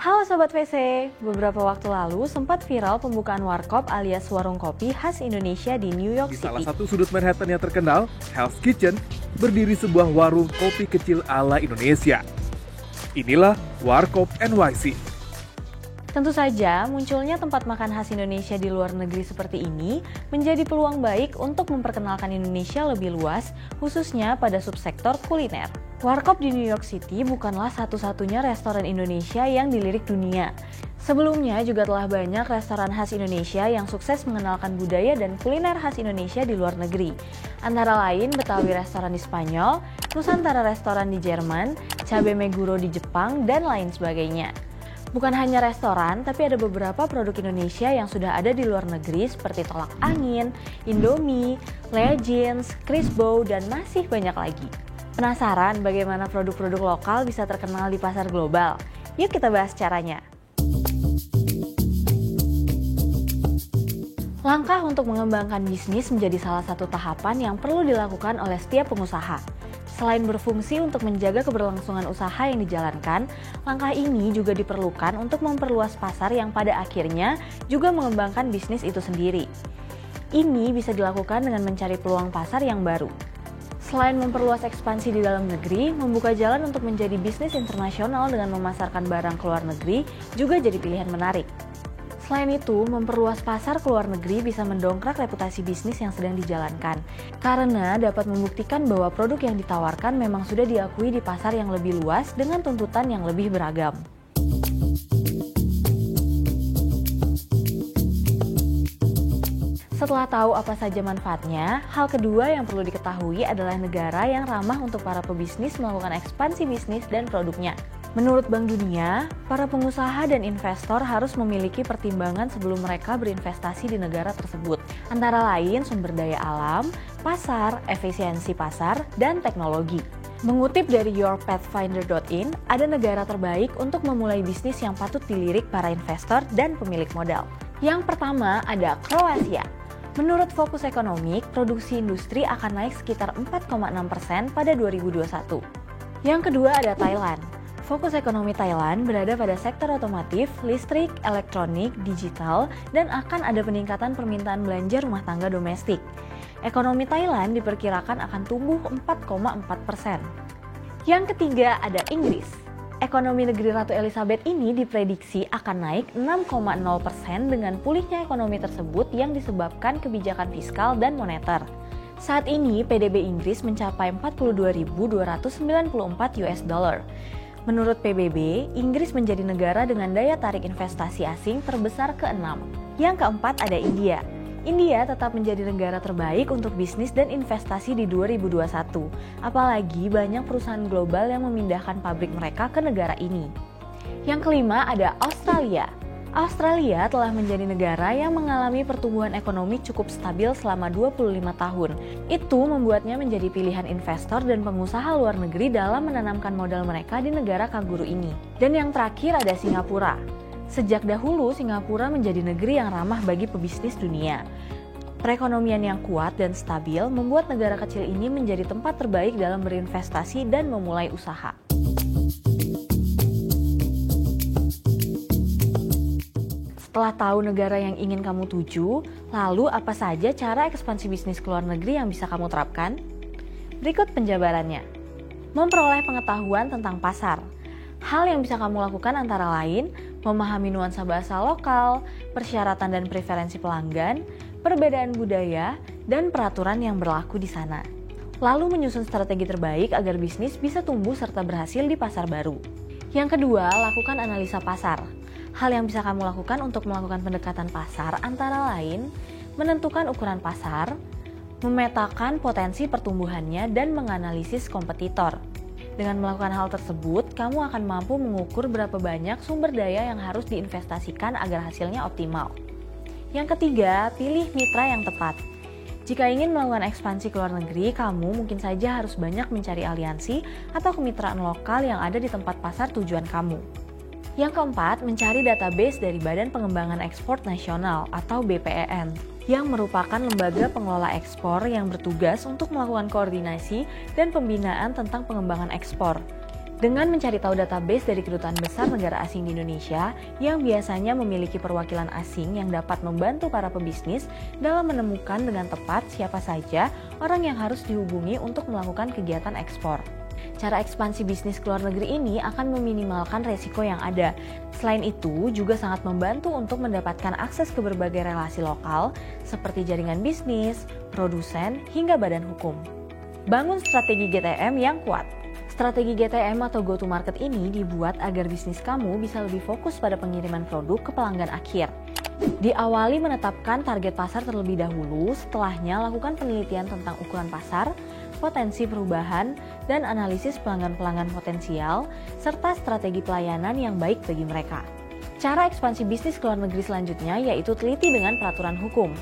Halo Sobat VC, beberapa waktu lalu sempat viral pembukaan warkop alias warung kopi khas Indonesia di New York Di City. salah satu sudut Manhattan yang terkenal, Hell's Kitchen, berdiri sebuah warung kopi kecil ala Indonesia. Inilah Warkop NYC. Tentu saja, munculnya tempat makan khas Indonesia di luar negeri seperti ini menjadi peluang baik untuk memperkenalkan Indonesia lebih luas, khususnya pada subsektor kuliner. Warkop di New York City bukanlah satu-satunya restoran Indonesia yang dilirik dunia. Sebelumnya juga telah banyak restoran khas Indonesia yang sukses mengenalkan budaya dan kuliner khas Indonesia di luar negeri. Antara lain Betawi restoran di Spanyol, Nusantara restoran di Jerman, Cabe Meguro di Jepang, dan lain sebagainya. Bukan hanya restoran, tapi ada beberapa produk Indonesia yang sudah ada di luar negeri seperti Tolak Angin, Indomie, Legends, Crispo, dan masih banyak lagi. Penasaran bagaimana produk-produk lokal bisa terkenal di pasar global? Yuk kita bahas caranya. Langkah untuk mengembangkan bisnis menjadi salah satu tahapan yang perlu dilakukan oleh setiap pengusaha. Selain berfungsi untuk menjaga keberlangsungan usaha yang dijalankan, langkah ini juga diperlukan untuk memperluas pasar yang pada akhirnya juga mengembangkan bisnis itu sendiri. Ini bisa dilakukan dengan mencari peluang pasar yang baru. Selain memperluas ekspansi di dalam negeri, membuka jalan untuk menjadi bisnis internasional dengan memasarkan barang ke luar negeri juga jadi pilihan menarik. Selain itu, memperluas pasar ke luar negeri bisa mendongkrak reputasi bisnis yang sedang dijalankan, karena dapat membuktikan bahwa produk yang ditawarkan memang sudah diakui di pasar yang lebih luas dengan tuntutan yang lebih beragam. Setelah tahu apa saja manfaatnya, hal kedua yang perlu diketahui adalah negara yang ramah untuk para pebisnis melakukan ekspansi bisnis dan produknya. Menurut Bank Dunia, para pengusaha dan investor harus memiliki pertimbangan sebelum mereka berinvestasi di negara tersebut, antara lain sumber daya alam, pasar, efisiensi pasar, dan teknologi. Mengutip dari yourpathfinder.in, ada negara terbaik untuk memulai bisnis yang patut dilirik para investor dan pemilik modal. Yang pertama ada Kroasia. Menurut Fokus Ekonomik, produksi industri akan naik sekitar 4,6% pada 2021. Yang kedua ada Thailand. Fokus ekonomi Thailand berada pada sektor otomotif, listrik, elektronik, digital, dan akan ada peningkatan permintaan belanja rumah tangga domestik. Ekonomi Thailand diperkirakan akan tumbuh 4,4%. Yang ketiga ada Inggris. Ekonomi negeri Ratu Elizabeth ini diprediksi akan naik 6,0% dengan pulihnya ekonomi tersebut yang disebabkan kebijakan fiskal dan moneter. Saat ini PDB Inggris mencapai 42.294 US dollar. Menurut PBB, Inggris menjadi negara dengan daya tarik investasi asing terbesar ke-6. Yang keempat ada India. India tetap menjadi negara terbaik untuk bisnis dan investasi di 2021. Apalagi banyak perusahaan global yang memindahkan pabrik mereka ke negara ini. Yang kelima ada Australia. Australia telah menjadi negara yang mengalami pertumbuhan ekonomi cukup stabil selama 25 tahun. Itu membuatnya menjadi pilihan investor dan pengusaha luar negeri dalam menanamkan modal mereka di negara kaguru ini. Dan yang terakhir ada Singapura. Sejak dahulu Singapura menjadi negeri yang ramah bagi pebisnis dunia. Perekonomian yang kuat dan stabil membuat negara kecil ini menjadi tempat terbaik dalam berinvestasi dan memulai usaha. Setelah tahu negara yang ingin kamu tuju, lalu apa saja cara ekspansi bisnis ke luar negeri yang bisa kamu terapkan? Berikut penjabarannya. Memperoleh pengetahuan tentang pasar. Hal yang bisa kamu lakukan antara lain, memahami nuansa bahasa lokal, persyaratan dan preferensi pelanggan, perbedaan budaya, dan peraturan yang berlaku di sana. Lalu menyusun strategi terbaik agar bisnis bisa tumbuh serta berhasil di pasar baru. Yang kedua, lakukan analisa pasar. Hal yang bisa kamu lakukan untuk melakukan pendekatan pasar antara lain, menentukan ukuran pasar, memetakan potensi pertumbuhannya, dan menganalisis kompetitor. Dengan melakukan hal tersebut, kamu akan mampu mengukur berapa banyak sumber daya yang harus diinvestasikan agar hasilnya optimal. Yang ketiga, pilih mitra yang tepat. Jika ingin melakukan ekspansi ke luar negeri, kamu mungkin saja harus banyak mencari aliansi atau kemitraan lokal yang ada di tempat pasar tujuan kamu. Yang keempat, mencari database dari Badan Pengembangan Ekspor Nasional atau BPEN, yang merupakan lembaga pengelola ekspor yang bertugas untuk melakukan koordinasi dan pembinaan tentang pengembangan ekspor. Dengan mencari tahu database dari kedutaan besar negara asing di Indonesia yang biasanya memiliki perwakilan asing yang dapat membantu para pebisnis dalam menemukan dengan tepat siapa saja orang yang harus dihubungi untuk melakukan kegiatan ekspor. Cara ekspansi bisnis ke luar negeri ini akan meminimalkan resiko yang ada. Selain itu, juga sangat membantu untuk mendapatkan akses ke berbagai relasi lokal seperti jaringan bisnis, produsen, hingga badan hukum. Bangun strategi GTM yang kuat. Strategi GTM atau go to market ini dibuat agar bisnis kamu bisa lebih fokus pada pengiriman produk ke pelanggan akhir. Diawali menetapkan target pasar terlebih dahulu, setelahnya lakukan penelitian tentang ukuran pasar, potensi perubahan, dan analisis pelanggan-pelanggan potensial, serta strategi pelayanan yang baik bagi mereka. Cara ekspansi bisnis ke luar negeri selanjutnya yaitu teliti dengan peraturan hukum.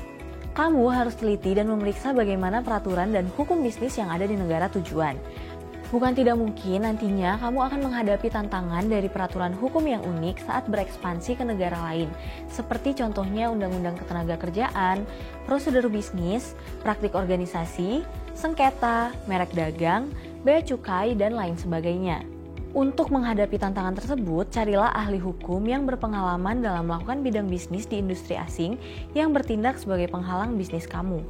Kamu harus teliti dan memeriksa bagaimana peraturan dan hukum bisnis yang ada di negara tujuan. Bukan tidak mungkin nantinya kamu akan menghadapi tantangan dari peraturan hukum yang unik saat berekspansi ke negara lain, seperti contohnya Undang-Undang Ketenagakerjaan, prosedur bisnis, praktik organisasi, sengketa, merek dagang, bea cukai, dan lain sebagainya. Untuk menghadapi tantangan tersebut, carilah ahli hukum yang berpengalaman dalam melakukan bidang bisnis di industri asing yang bertindak sebagai penghalang bisnis kamu.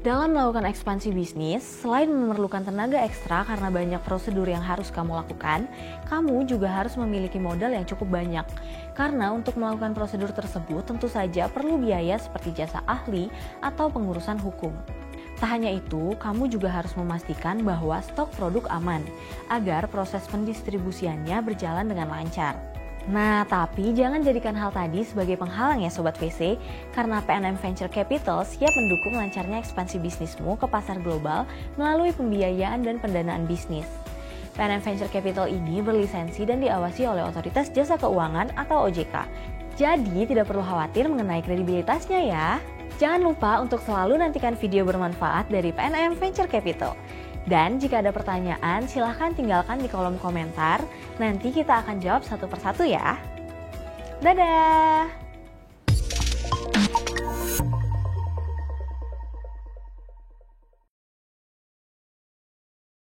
Dalam melakukan ekspansi bisnis, selain memerlukan tenaga ekstra karena banyak prosedur yang harus kamu lakukan, kamu juga harus memiliki modal yang cukup banyak. Karena untuk melakukan prosedur tersebut tentu saja perlu biaya seperti jasa ahli atau pengurusan hukum. Tak hanya itu, kamu juga harus memastikan bahwa stok produk aman, agar proses pendistribusiannya berjalan dengan lancar. Nah, tapi jangan jadikan hal tadi sebagai penghalang ya Sobat VC, karena PNM Venture Capital siap mendukung lancarnya ekspansi bisnismu ke pasar global melalui pembiayaan dan pendanaan bisnis. PNM Venture Capital ini berlisensi dan diawasi oleh Otoritas Jasa Keuangan atau OJK. Jadi tidak perlu khawatir mengenai kredibilitasnya ya. Jangan lupa untuk selalu nantikan video bermanfaat dari PNM Venture Capital. Dan jika ada pertanyaan, silahkan tinggalkan di kolom komentar. Nanti kita akan jawab satu persatu ya. Dadah!